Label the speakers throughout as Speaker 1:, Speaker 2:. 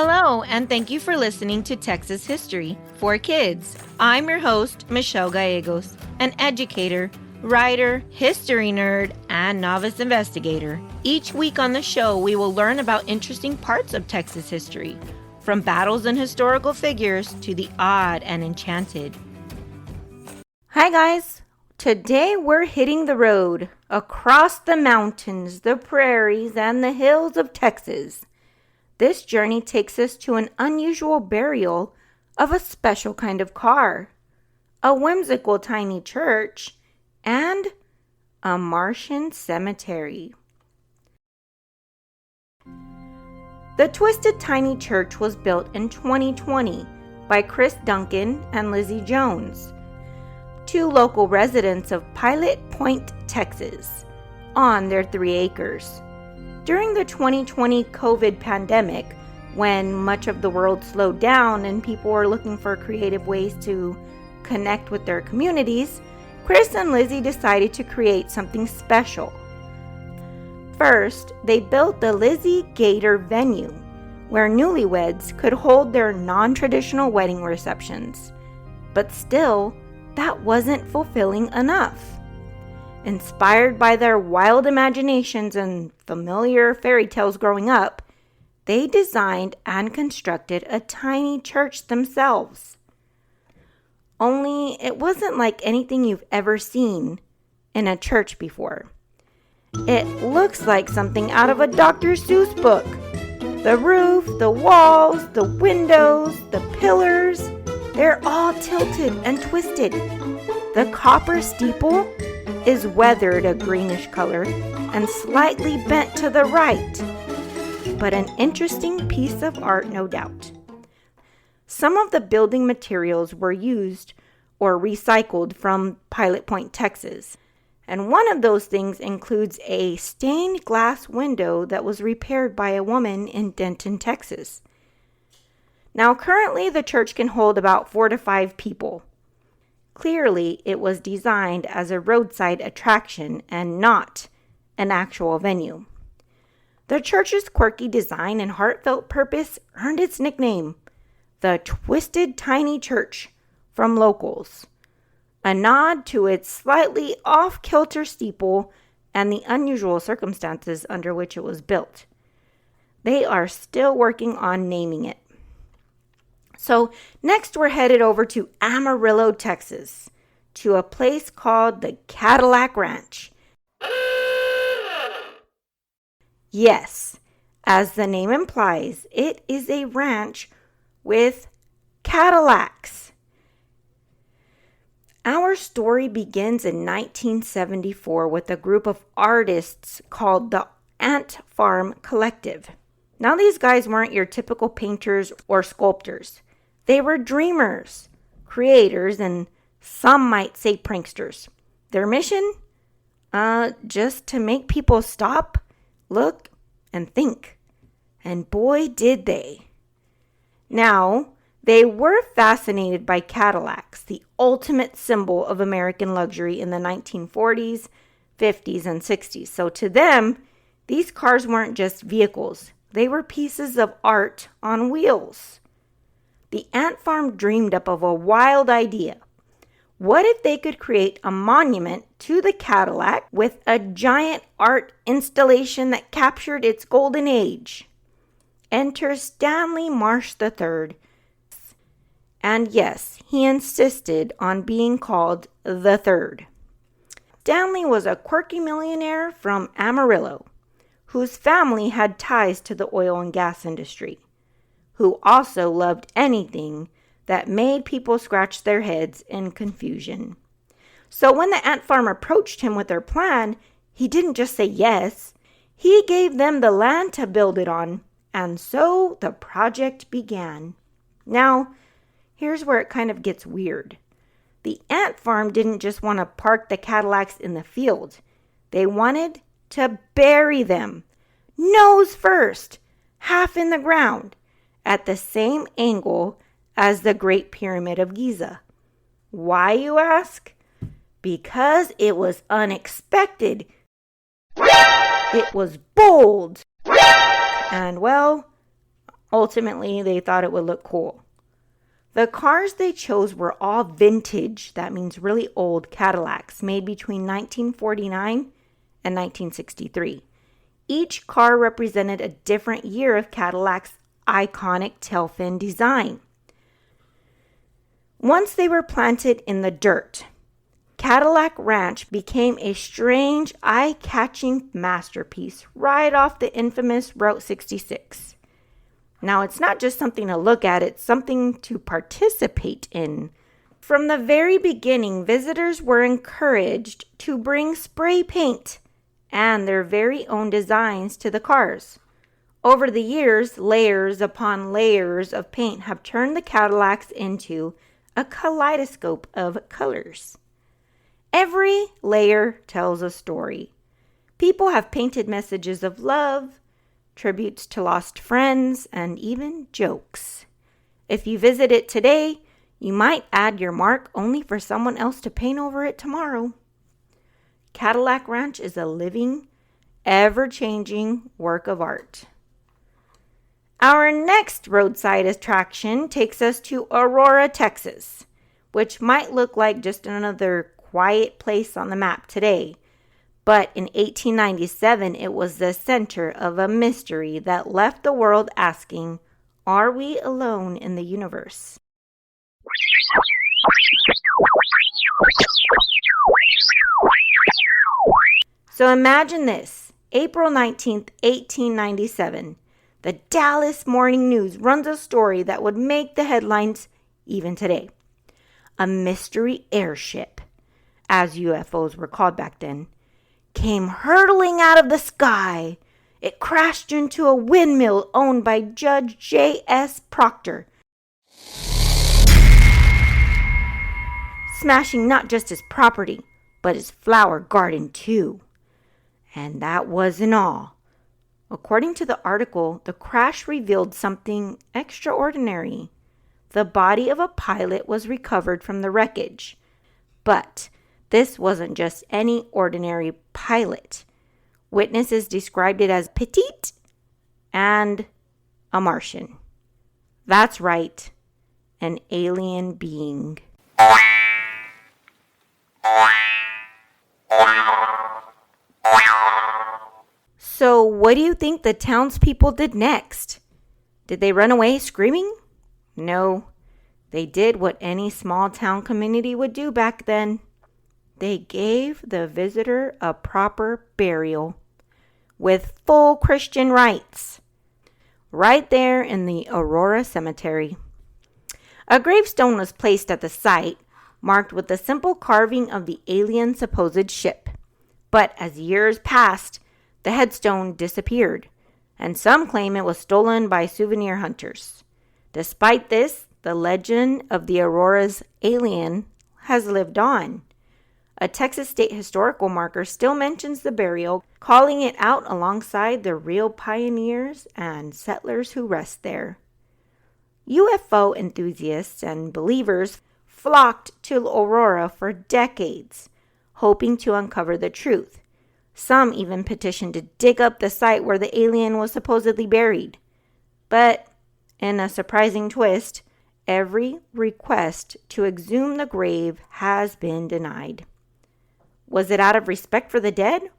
Speaker 1: Hello, and thank you for listening to Texas History for Kids. I'm your host, Michelle Gallegos, an educator, writer, history nerd, and novice investigator. Each week on the show, we will learn about interesting parts of Texas history, from battles and historical figures to the odd and enchanted. Hi guys! Today we're hitting the road across the mountains, the prairies, and the hills of Texas. This journey takes us to an unusual burial of a special kind of car, a whimsical tiny church, and a Martian cemetery. The Twisted Tiny Church was built in 2020 by Chris Duncan and Lizzie Jones, two local residents of Pilot Point, Texas, on their 3 acres. During the 2020 COVID pandemic, when much of the world slowed down and people were looking for creative ways to connect with their communities, Chris and Lizzie decided to create something special. First, they built the Lizzie Gator venue, where newlyweds could hold their non-traditional wedding receptions. But still, that wasn't fulfilling enough. Inspired by their wild imaginations and familiar fairy tales growing up, they designed and constructed a tiny church themselves. Only it wasn't like anything you've ever seen in a church before. It looks like something out of a Dr. Seuss book. The roof, the walls, the windows, the pillars, they're all tilted and twisted. The copper steeple is weathered a greenish color and slightly bent to the right, but an interesting piece of art, no doubt. Some of the building materials were used or recycled from Pilot Point, Texas, and one of those things includes a stained glass window that was repaired by a woman in Denton, Texas. Now, currently, the church can hold about 4 to 5 people. Clearly, it was designed as a roadside attraction and not an actual venue. The church's quirky design and heartfelt purpose earned its nickname, the Twisted Tiny Church, from locals, a nod to its slightly off-kilter steeple and the unusual circumstances under which it was built. They are still working on naming it. So next we're headed over to Amarillo, Texas, to a place called the Cadillac Ranch. Yes, as the name implies, it is a ranch with Cadillacs. Our story begins in 1974 with a group of artists called the Ant Farm Collective. Now, these guys weren't your typical painters or sculptors. They were dreamers, creators, and some might say pranksters. Their mission? Just to make people stop, look, and think. And boy, did they. Now, they were fascinated by Cadillacs, the ultimate symbol of American luxury in the 1940s, 50s, and 60s. So to them, these cars weren't just vehicles. They were pieces of art on wheels. The Ant Farm dreamed up of a wild idea. What if they could create a monument to the Cadillac with a giant art installation that captured its golden age? Enter Stanley Marsh III. And yes, he insisted on being called the Third. Stanley was a quirky millionaire from Amarillo, whose family had ties to the oil and gas industry, who also loved anything that made people scratch their heads in confusion. So when the ant farm approached him with their plan, he didn't just say yes. He gave them the land to build it on, and so the project began. Now, here's where it kind of gets weird. The ant farm didn't just want to park the Cadillacs in the field. They wanted to bury them, nose first, half in the ground, at the same angle as the Great Pyramid of Giza. Why, you ask? Because it was unexpected. It was bold. And, well, Ultimately, they thought it would look cool. The cars they chose were all vintage, that means really old Cadillacs, made between 1949 and 1963. Each car represented a different year of Cadillac's iconic tail fin design. Once they were planted in the dirt, Cadillac Ranch became a strange, eye-catching masterpiece right off the infamous Route 66. Now, it's not just something to look at, it's something to participate in. From the very beginning, visitors were encouraged to bring spray paint and their very own designs to the cars. Over the years, layers upon layers of paint have turned the Cadillacs into a kaleidoscope of colors. Every layer tells a story. People have painted messages of love, tributes to lost friends, and even jokes. If you visit it today, you might add your mark only for someone else to paint over it tomorrow. Cadillac Ranch is a living, ever-changing work of art. Our next roadside attraction takes us to Aurora, Texas, which might look like just another quiet place on the map today. But in 1897, it was the center of a mystery that left the world asking, are we alone in the universe? So imagine this, April 19th, 1897. The Dallas Morning News runs a story that would make the headlines even today. A mystery airship, as UFOs were called back then, came hurtling out of the sky. It crashed into a windmill owned by Judge J.S. Proctor, smashing not just his property, but his flower garden too. And that wasn't all. According to the article, the crash revealed something extraordinary. The body of a pilot was recovered from the wreckage. But this wasn't just any ordinary pilot. Witnesses described it as petite and a Martian. That's right, an alien being. So what do you think the townspeople did next? Did they run away screaming? No, they did what any small town community would do back then. They gave the visitor a proper burial with full Christian rites right there in the Aurora Cemetery. A gravestone was placed at the site, marked with the simple carving of the alien supposed ship. But as years passed, the headstone disappeared, and some claim it was stolen by souvenir hunters. Despite this, the legend of the Aurora's alien has lived on. A Texas state historical marker still mentions the burial, calling it out alongside the real pioneers and settlers who rest there. UFO enthusiasts and believers flocked to Aurora for decades, hoping to uncover the truth. Some even petitioned to dig up the site where the alien was supposedly buried. But, in a surprising twist, every request to exhume the grave has been denied. Was it out of respect for the dead?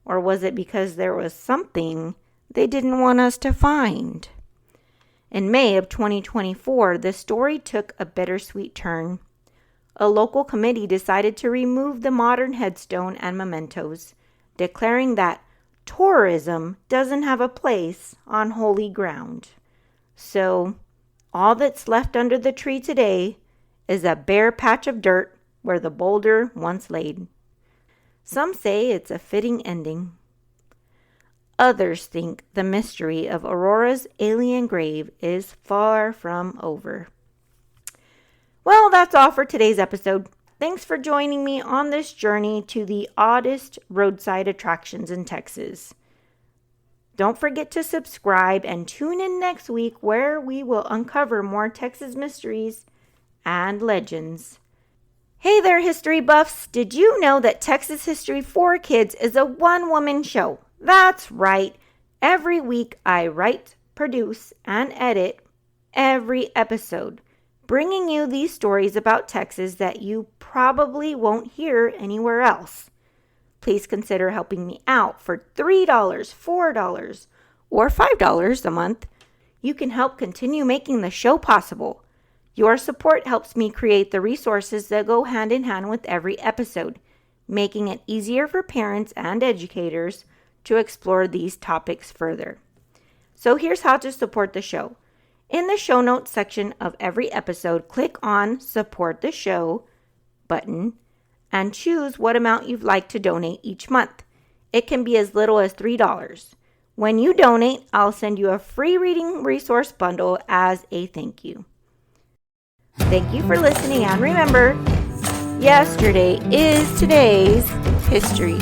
Speaker 1: Or was it because there was something they didn't want us to find? In May of 2024, the story took a bittersweet turn. A local committee decided to remove the modern headstone and mementos, declaring that tourism doesn't have a place on holy ground. So, all that's left under the tree today is a bare patch of dirt where the boulder once laid. Some say it's a fitting ending. Others think the mystery of Aurora's alien grave is far from over. Well, that's all for today's episode. Thanks for joining me on this journey to the oddest roadside attractions in Texas. Don't forget to subscribe and tune in next week where we will uncover more Texas mysteries and legends. Hey there, history buffs! Did you know that Texas History for Kids is a one-woman show? That's right. Every week I write, produce, and edit every episode, bringing you these stories about Texas that you probably won't hear anywhere else. Please consider helping me out for $3, $4, or $5 a month. You can help continue making the show possible. Your support helps me create the resources that go hand in hand with every episode, making it easier for parents and educators to explore these topics further. So here's how to support the show. In the show notes section of every episode, click on Support the Show button and choose what amount you'd like to donate each month. It can be as little as $3. When you donate, I'll send you a free reading resource bundle as a thank you. Thank you for listening, and remember, yesterday is today's history.